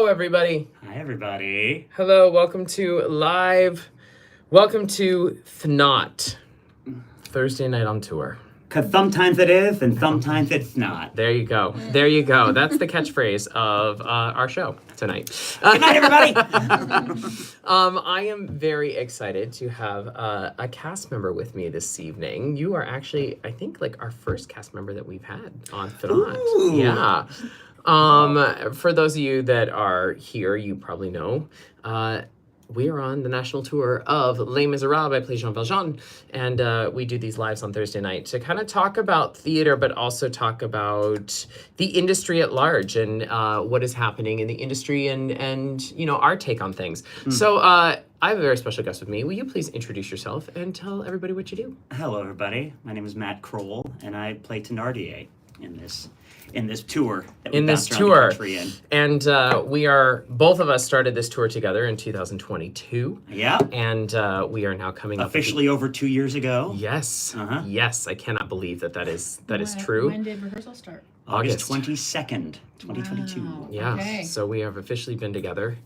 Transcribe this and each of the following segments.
Hello, everybody. Hi, everybody. Hello, welcome to ThNOT, Thursday night on tour. Because sometimes it is, and sometimes it's not. There you go. There you go. That's the catchphrase of our show tonight. Good night, everybody. I am very excited to have a cast member with me this evening. You are actually, I think, like our first cast member that we've had on ThNOT. Ooh. Yeah. For those of you that are here, you probably know, we are on the national tour of Les Misérables by Play Jean Valjean, and we do these lives on Thursday night to kind of talk about theater, but also talk about the industry at large and what is happening in the industry and you know, our take on things. So I have a very special guest with me. Will you please introduce yourself and tell everybody what you do? Hello, everybody. My name is Matt Crowle, and I play Thenardier in this tour that we bounced around the country in. And we are, both of us started this tour together in 2022. Yeah. And we are now coming officially over 2 years ago. Yes. Yes, I cannot believe that is true. When did rehearsal start? August 22nd, 2022. Wow. Yeah. Okay. So we have officially been together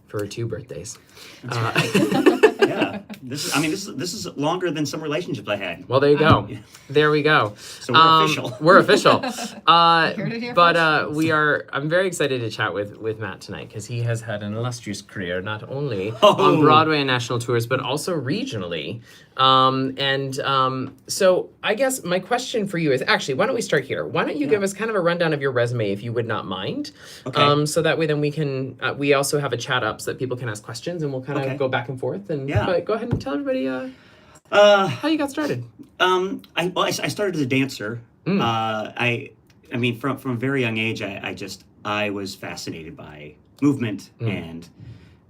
for 2 birthdays. Yeah. This is longer than some relationships I had. Well, there you go. There we go. So we're official. We're official. But I'm very excited to chat with Matt tonight because he has had an illustrious career, not only on Broadway and national tours, but also regionally. So I guess my question for you is actually, why don't we start here? Why don't you give us kind of a rundown of your resume, if you would not mind? Okay. So that way then we can, we also have a chat up so that people can ask questions and we'll kind of go back and forth. And but go ahead and tell everybody how you got started. I started as a dancer. I mean, from a very young age, I was fascinated by movement and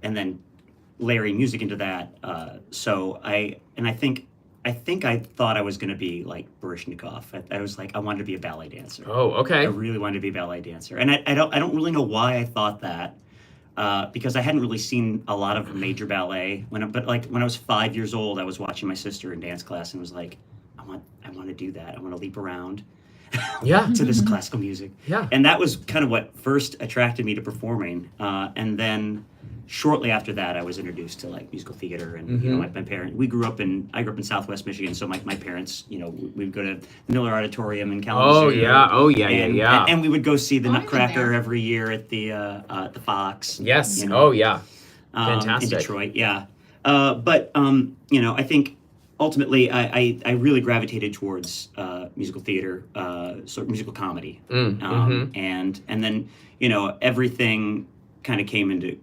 then layering music into that. So I think I thought I was going to be like Baryshnikov. I was like, I wanted to be a ballet dancer. Oh, okay. I really wanted to be a ballet dancer, and I don't really know why I thought that. Because I hadn't really seen a lot of major ballet when I was 5 years old, I was watching my sister in dance class and was like, I want to do that. I want to leap around to this classical music. Yeah. And that was kind of what first attracted me to performing. And then shortly after that, I was introduced to like musical theater, and you know, my parents. I grew up in Southwest Michigan, so my parents, you know, we would go to the Miller Auditorium in Kalamazoo. Oh yeah. And we would go see the Nutcracker every year at the Fox. Yes. You know, Fantastic. in Detroit. Yeah. But you know, I think ultimately I really gravitated towards musical theater, sort of musical comedy, and then you know everything kind of came into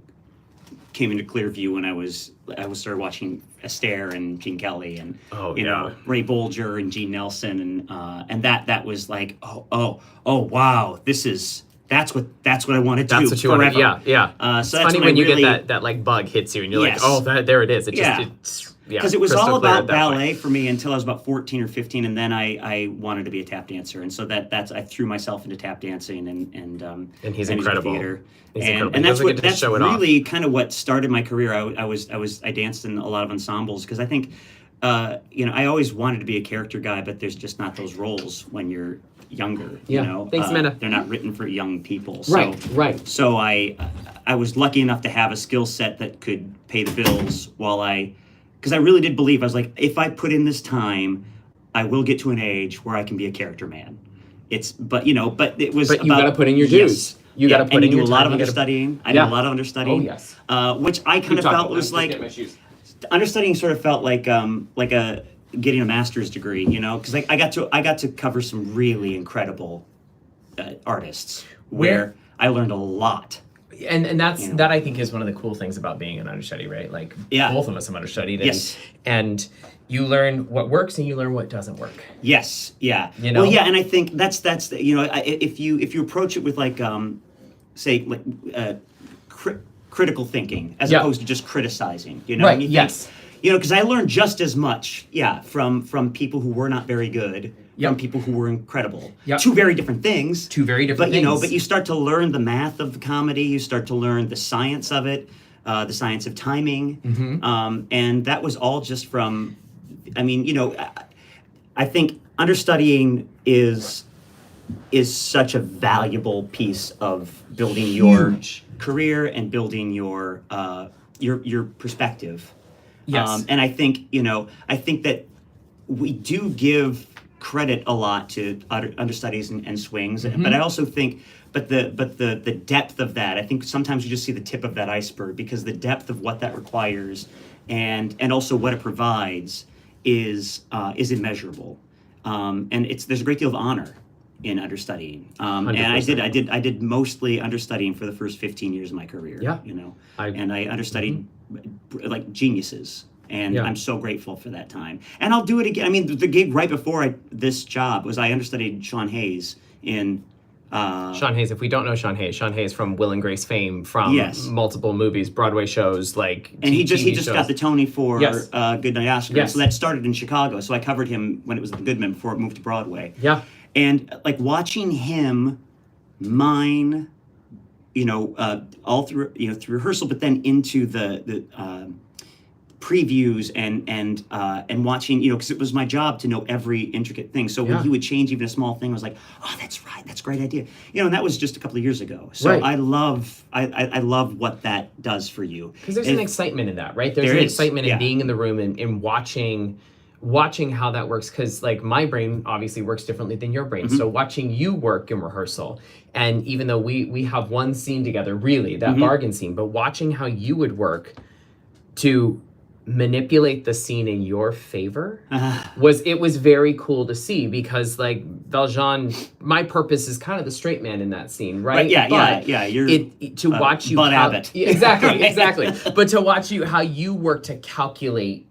clear view when I started watching Astaire and Gene Kelly and you know Ray Bolger and Gene Nelson and that was like oh wow, that's what I want to do. That's what you forever. want. Yeah. So it's that's funny when you really, get that like bug hits you and you're like, oh, there it is. It just it's because it was crystal all clear about at that ballet point. for me until I was about 14 or 15, and then I wanted to be a tap dancer, and so I threw myself into tap dancing and he's and incredible. Theater. He's And incredible. that's really kind of what started my career. I danced in a lot of ensembles because I think you know, I always wanted to be a character guy, but there's just not those roles when you're younger. You know, Thanks, Amanda. They're not written for young people. So, Right. So I was lucky enough to have a skill set that could pay the bills because I really did believe, I was like, if I put in this time, I will get to an age where I can be a character man. But it was. But you got to put in your dues. You got to put in your time. And you do a lot of understudying. I did a lot of understudying. Oh yes. Which I kind of felt was like understudying sort of felt like getting a master's degree, you know, because I got to cover some really incredible artists where I learned a lot. And that's that I think is one of the cool things about being an understudy, right? Like both of us have understudied, and you learn what works and you learn what doesn't work. Yes, yeah. You know? Well, yeah, and I think that's you know, if you approach it with like say like critical thinking as opposed to just criticizing, you know, right? And you think, you know, because I learned just as much, from people who were not very good. From people who were incredible. Two very different things. But you know, but you start to learn the math of the comedy. You start to learn the science of it, the science of timing, and that was all just from. I mean, you know, I think understudying is is such a valuable piece of building your Huge. career and building your perspective. Yes. And I think that we do give credit a lot to understudies and swings, but I also think, but the depth of that, I think sometimes you just see the tip of that iceberg, because the depth of what that requires and also what it provides is immeasurable. And there's a great deal of honor in understudying. And I did mostly understudying for the first 15 years of my career. Yeah. And I understudied like geniuses. And I'm so grateful for that time. And I'll do it again. I mean, the gig right before this job was I understudied Sean Hayes in... Sean Hayes, if we don't know Sean Hayes from Will and Grace fame, from multiple movies, Broadway shows, like and he just shows. got the Tony for Good Night Oscar. Yes. So that started in Chicago. So I covered him when it was at the Goodman before it moved to Broadway. Yeah. And like watching him mine, all through through rehearsal, but then into the previews and watching, because it was my job to know every intricate thing. So when he would change even a small thing, I was like, oh, that's right, that's a great idea. And that was just a couple of years ago. So I love what that does for you. Because there's an excitement in that, right? There's an excitement in being in the room and watching how that works, because like my brain obviously works differently than your brain. So watching you work in rehearsal, and even though we have one scene together, really, that bargain scene, but watching how you would work to manipulate the scene in your favor was very cool to see, because like Valjean, my purpose is kind of the straight man in that scene, right? Yeah. You're to watch you Bud Abbott. Exactly. But to watch you how you work to calculate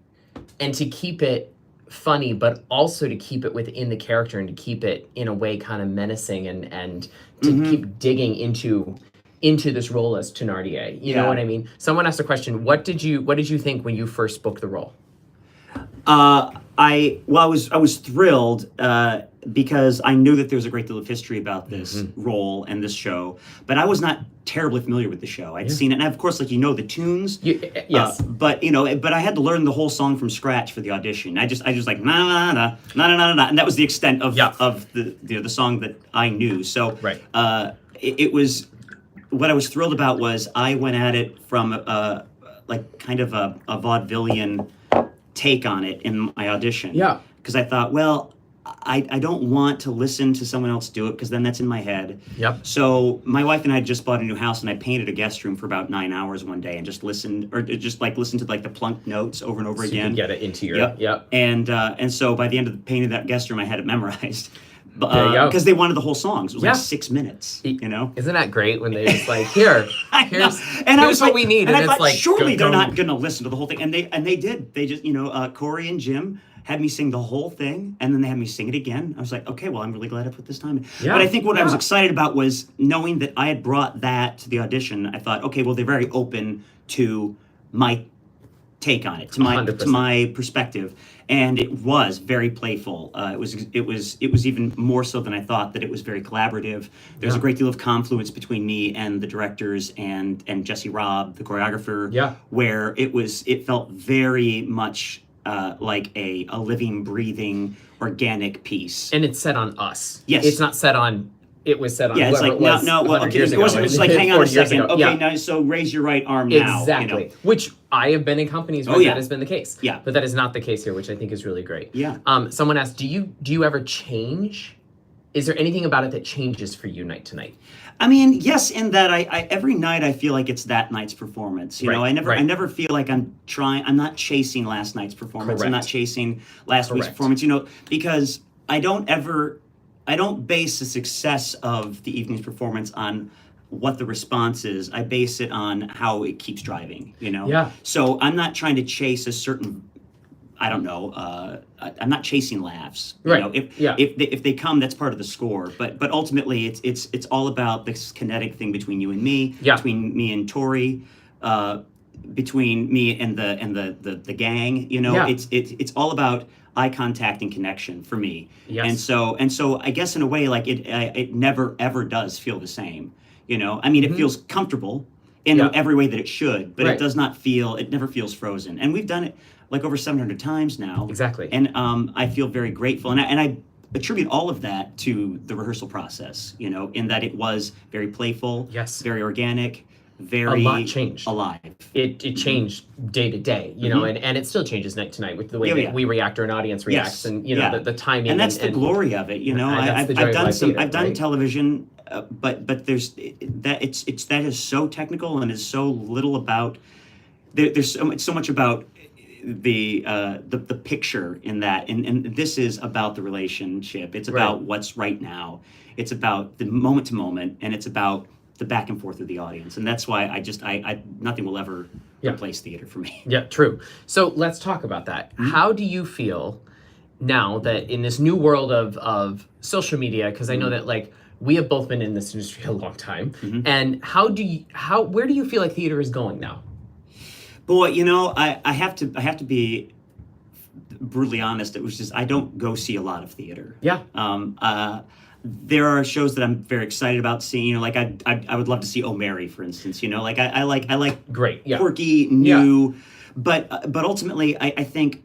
and to keep it funny, but also to keep it within the character and to keep it in a way kind of menacing and to keep digging into this role as Thenardier. You know what I mean? Someone asked a question, what did you think when you first booked the role? I was thrilled because I knew that there was a great deal of history about this role and this show, but I was not terribly familiar with the show. I'd seen it, and of course, like the tunes. Yes. But I had to learn the whole song from scratch for the audition. I just like na na na na na na na, and that was the extent of the song that I knew. So it was. What I was thrilled about was I went at it from like kind of a vaudevillian take on it in my audition. Yeah. Because I thought, well, I don't want to listen to someone else do it, because then that's in my head. Yep. So my wife and I had just bought a new house, and I painted a guest room for about 9 hours one day and just listened to like the plunked notes over and over again. You can get it into your... Yep. And so by the end of the painting of that guest room, I had it memorized. Because they wanted the whole song. So it was like 6 minutes, Isn't that great when they just like, here's was what we need, and it's I thought, like, surely they're not going to listen to the whole thing, and they did. They just Corey and Jim had me sing the whole thing, and then they had me sing it again. I was like, okay, well, I'm really glad I put this time in. Yeah. But I think what I was excited about was knowing that I had brought that to the audition. I thought, okay, well, they're very open to my take on it, to my perspective, and it was very playful. It was even more so than I thought, that it was very collaborative. There's a great deal of confluence between me and the directors and Jesse Robb, the choreographer. Yeah. Where it felt very much like a living, breathing, organic piece. And it's set on us. Yes. It's not set on. It was set on. Yeah, it's like it was like, hang on a second. Okay, now so raise your right arm now. Exactly. Which I have been in companies where that has been the case. Yeah. But that is not the case here, which I think is really great. Yeah. Someone asked, do you ever change? Is there anything about it that changes for you night to night? I mean, yes, in that I every night I feel like it's that night's performance. I never feel like I'm not chasing last night's performance. Correct. I'm not chasing last week's performance, because I don't base the success of the evening's performance on what the response is. I base it on how it keeps driving, Yeah. So I'm not trying to chase a certain, I don't know, I'm not chasing laughs. Right. If they come, that's part of the score. But ultimately it's all about this kinetic thing between you and me, between me and Tori, between me and the gang. It's all about eye contact and connection for me. Yes. And so I guess in a way, like it never ever does feel the same. I mean, it feels comfortable in every way that it should, but it never feels frozen. And we've done it like over 700 times now. Exactly. And I feel very grateful. And attribute all of that to the rehearsal process, you know, in that it was very playful, Yes. very organic, very A lot changed. alive. It changed day to day, you know, and it still changes night to night with the way that we react or an audience reacts, and you know the timing. And that's the glory of it, you know. I've done television, but there's that that is so technical and is so little about. There's so much about the picture in that, and this is about the relationship. It's about what's right now. It's about the moment to moment, and it's about the back and forth of the audience, and that's why I nothing will ever replace theater for me. Yeah, true. So let's talk about that. How do you feel now that in this new world of social media? Because I know that like we have both been in this industry a long time, and where do you feel like theater is going now? Boy, you know, I have to be brutally honest. It was just I don't go see a lot of theater. Yeah. There are shows that I'm very excited about seeing. You know, like I would love to see Oh Mary, for instance. You know, like I like great, quirky, new, but ultimately I think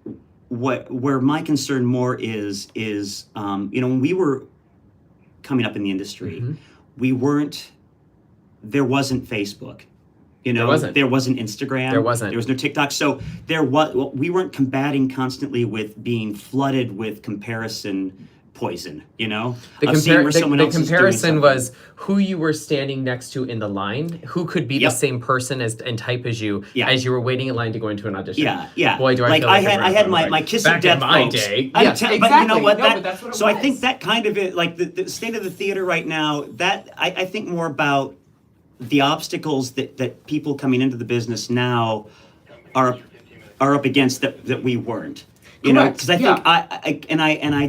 where my concern more is you know, when we were coming up in the industry, there wasn't Facebook. You know, there wasn't Instagram. There was no TikTok. So we weren't combating constantly with being flooded with comparison poison, you know? The comparison was who you were standing next to in the line, who could be the same person and type as you were waiting in line to go into an audition. Yeah. Boy, do I feel I had my kiss of death my folks. day. Yes, exactly. But you know what? But that's what it was. I think that kind of it, like the state of the theater right now, that I think more about the obstacles that people coming into the business now are up against that we weren't. You know, because I think I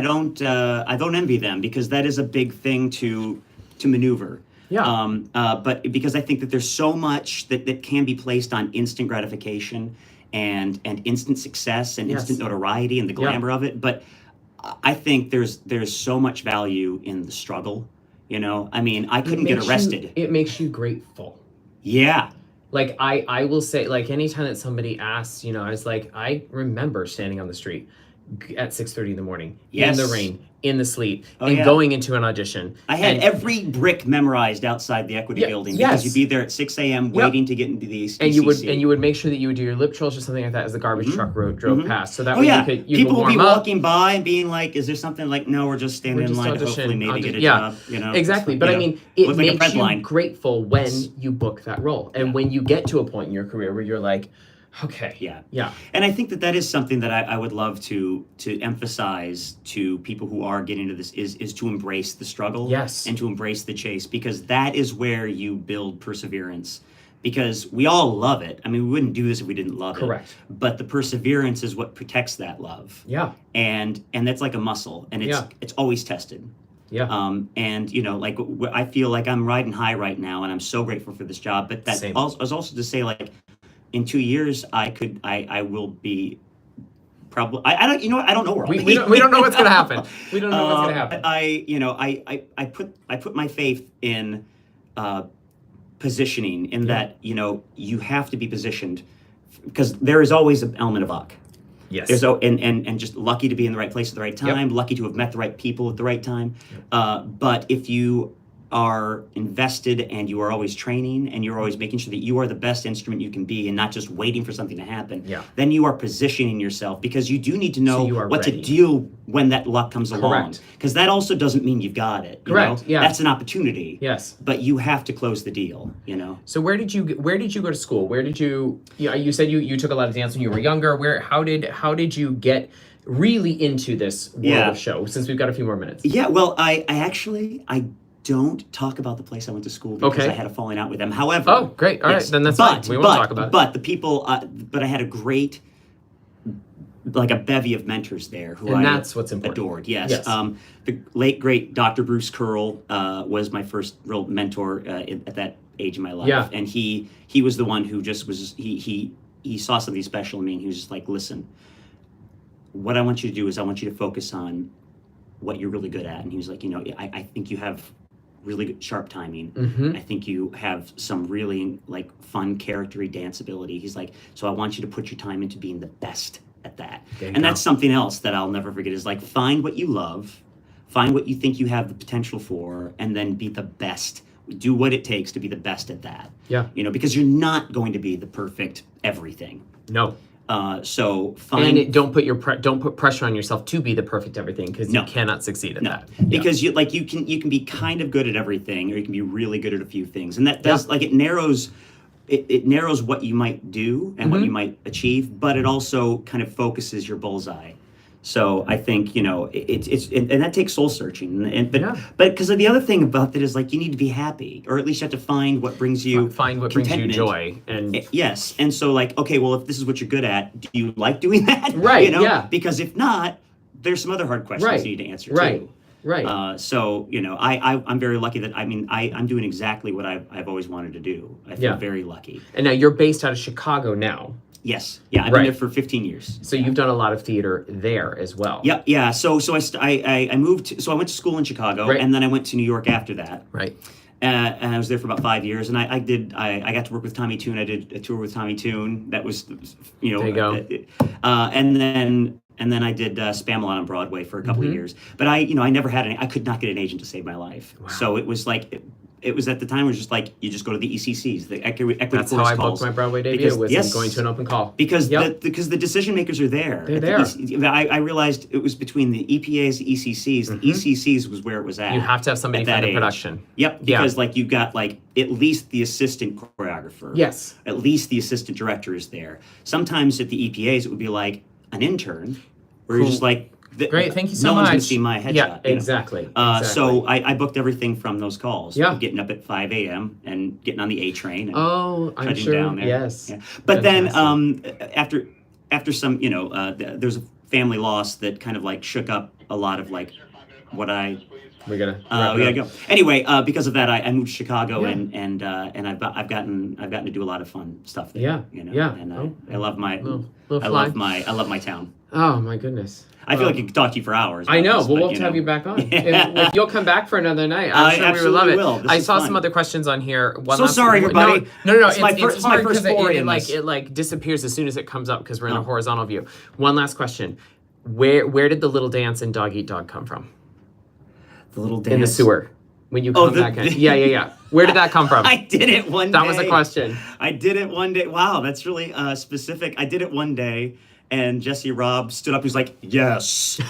don't envy them, because that is a big thing to maneuver. Yeah. But because I think that there's so much that can be placed on instant gratification and instant success and instant notoriety and the glamour of it. But I think there's so much value in the struggle. You know, I mean, I couldn't get arrested. It makes you grateful. Yeah. Like I will say, like anytime that somebody asks, you know, I was like, I remember standing on the street at 6:30 in the morning, in the rain, in the sleet, going into an audition. I had every brick memorized outside the Equity Building, because you'd be there at 6 a.m. waiting to get into the ECC. And you would make sure that you would do your lip trills or something like that as the garbage truck drove past, so that way you people could warm would be up. walking by and being like, "Is there something?" Like, "No, we're just standing in line to hopefully maybe get a job." You know, exactly. But I mean, it makes like you grateful when you book that role, and when you get to a point in your career where you're like, okay. Yeah. And I think that is something that I would love to emphasize to people who are getting into this is to embrace the struggle. Yes. And to embrace the chase, because that is where you build perseverance. Because we all love it. I mean, we wouldn't do this if we didn't love it. Correct. But the perseverance is what protects that love. Yeah. And that's like a muscle, and it's always tested. Yeah. And you know, like I feel like I'm riding high right now, and I'm so grateful for this job. But that was also to say, like, in 2 years, I will be probably, I don't, you know what, I don't know where I'll be. We don't know what's going to happen. We don't know what's going to happen. I put my faith in positioning, in that, you know, you have to be positioned, because there is always an element of luck. Yes. There's and just lucky to be in the right place at the right time, lucky to have met the right people at the right time. But if you are invested and you are always training and you're always making sure that you are the best instrument you can be and not just waiting for something to happen, then you are positioning yourself, because you do need to know what to do when that luck comes along. Because that also doesn't mean you've got it. Correct. You know? That's an opportunity. Yes. But you have to close the deal, you know. So where did you go to school? Where did you said you took a lot of dance when you were younger. How did you get really into this world of show, since we've got a few more minutes? Yeah, well, I actually don't talk about the place I went to school, because I had a falling out with them. However, oh, great, all right, then that's fine. We won't talk about it. But the people, but I had a great, like a bevy of mentors there who that's what's important. Adored. Yes. The late great Dr. Bruce Curl was my first real mentor at that age in my life. Yeah. And he was the one who just was he saw something special in me, and he was just like, "Listen, what I want you to do is I want you to focus on what you're really good at." And he was like, "You know, I think you have really good sharp timing. I think you have some really like fun charactery dance ability." He's like, "So I want you to put your time into being the best at that. There you And go. that's something else that I'll never forget is like find what you love, find what you think you have the potential for, and then be the best. Do what it takes to be the best at that. Yeah. You know, because you're not going to be the perfect everything. No. So find And don't put pressure on yourself to be the perfect everything, because No. you cannot succeed at no, that. Yeah. because you can be kind of good at everything, or you can be really good at a few things, and that does it narrows. It narrows what you might do and what you might achieve, but it also kind of focuses your bullseye. So I think, you know, and that takes soul searching, but because the other thing about that is like you need to be happy, or at least you have to find what brings you brings you contentment. joy. And Yes, and so like, okay, well, if this is what you're good at, do you like doing that? Right, You know, yeah. Because if not, there's some other hard questions you need to answer too. Right. So you know, I'm very lucky that I'm doing exactly what I've always wanted to do. I feel very lucky. And now you're based out of Chicago now. Yes, yeah, I've been there for 15 years. So you've done a lot of theater there as well. Yep, yeah. So I moved. So I went to school in Chicago, and then I went to New York after that. Right. And I was there for about 5 years, and I got to work with Tommy Tune. I did a tour with Tommy Tune. That was, you know, there you go. And then I did Spamalot on Broadway for a couple of years. But I never had I could not get an agent to save my life. Wow. So it was like. It was at the time, it was just like, you just go to the ECCs, the Equity That's how I booked my Broadway debut, was going to an open call. Because the decision makers are there. They're there. I realized it was between the EPAs, the ECCs. The ECCs was where it was at. You have to have somebody from the production. Yep, because like you got like at least the assistant choreographer. Yes. At least the assistant director is there. Sometimes at the EPAs, it would be like an intern, where you're just like, great, thank you so no much. one's going to see my headshot. Yeah, exactly. So I booked everything from those calls. Yeah. Getting up at 5 a.m. and getting on the A train. And I'm sure. down there. Yes. Yeah. But then after some, you know, there's a family loss that kind of like shook up a lot of like what we gotta go. Anyway, because of that, I moved to Chicago and I've gotten to do a lot of fun stuff there. Yeah. You know? Yeah. And I love my little I love my town. Oh my goodness. I feel like I could talk to you for hours. I know. This, we'll have to have you back on. Yeah. If you'll come back for another night, I'm sure we would love it. Will. I saw some other questions on here. Sorry, everybody. No. It's my hard first because foray it like disappears as soon as it comes up because we're in a horizontal view. One last question. Where did the little dance in Dog Eat Dog come from? The little dance? In the sewer. When you come back in. Yeah. Where did that come from? I did it one day. That was a question. I did it one day. Wow, that's really specific. I did it one day. And Jesse Robb stood up. He was like, "Yes,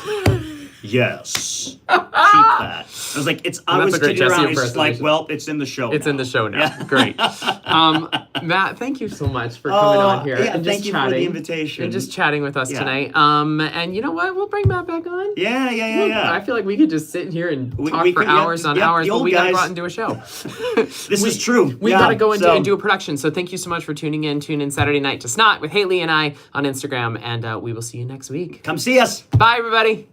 yes." Keep that. I was like, I was sitting around. He's just like, "Well, it's in the show. It's in the show now." Yeah. Great. Matt, thank you so much for coming on here and just thank you chatting. for the invitation. And just chatting with us tonight. And you know what? We'll bring Matt back on. Yeah. I feel like we could just sit here and talk we for could, hours on hours, but we gotta go out and do a show. This is true. We gotta go and do a production. So thank you so much for tuning in. Tune in Saturday night to ThNOT with Haley and I on Instagram, and we will see you next week. Come see us. Bye, everybody.